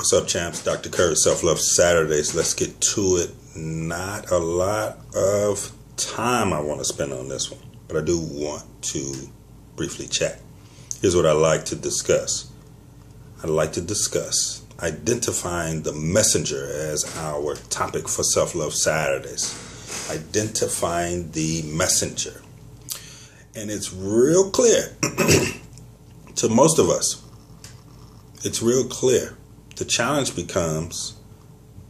What's up, champs? Dr. Curry, Self-Love Saturdays. Let's get to it. Not a lot of time I want to spend on this one, but I do want to briefly chat. Here's what I like to discuss. I'd like to discuss identifying the messenger as our topic for Self-Love Saturdays. Identifying the messenger. And it's real clear to most of us. It's real clear. The challenge becomes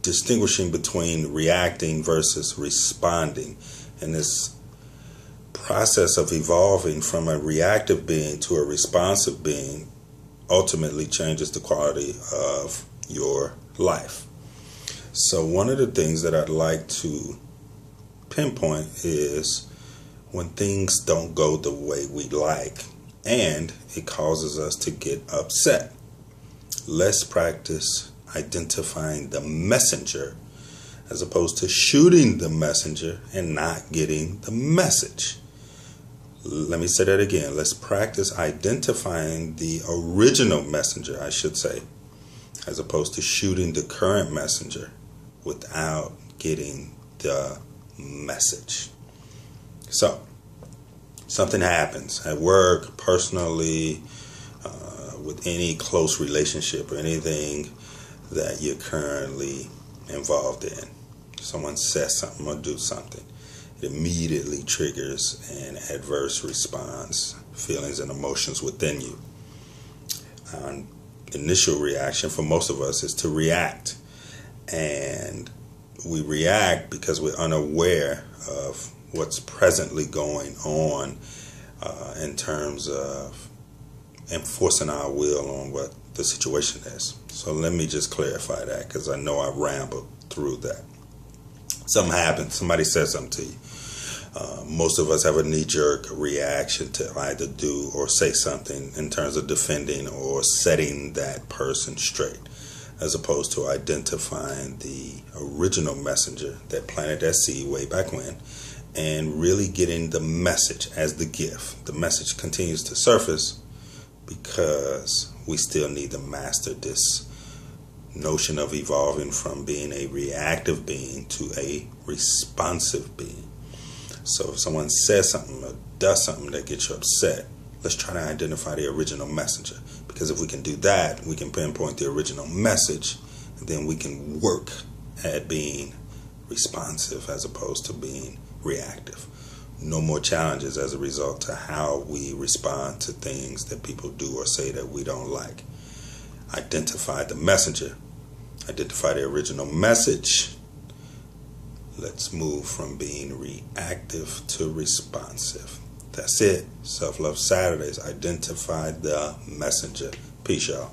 distinguishing between reacting versus responding. And this process of evolving from a reactive being to a responsive being ultimately changes the quality of your life. So one of the things that I'd like to pinpoint is when things don't go the way we like and it causes us to get upset. Let's practice identifying the messenger as opposed to shooting the messenger and not getting the message. Let me say that again. Let's practice identifying the original messenger, I should say, as opposed to shooting the current messenger without getting the message. So, something happens at work, personally, with any close relationship or anything that you're currently involved in. Someone says something or do something. It immediately triggers an adverse response, feelings and emotions within you. Initial reaction for most of us is to react. And we react because we're unaware of what's presently going on in terms of enforcing our will on what the situation is. So let me just clarify that, because I know I rambled through that. Something happens, somebody says something to you. Most of us have a knee-jerk reaction to either do or say something in terms of defending or setting that person straight, as opposed to identifying the original messenger that planted that seed way back when and really getting the message as the gift. The message continues to surface because we still need to master this notion of evolving from being a reactive being to a responsive being. So if someone says something or does something that gets you upset, let's try to identify the original messenger. Because if we can do that, we can pinpoint the original message, and then we can work at being responsive as opposed to being reactive. No more challenges as a result to how we respond to things that people do or say that we don't like. Identify the messenger. Identify the original message. Let's move from being reactive to responsive. That's it. Self-Love Saturdays. Identify the messenger. Peace, y'all.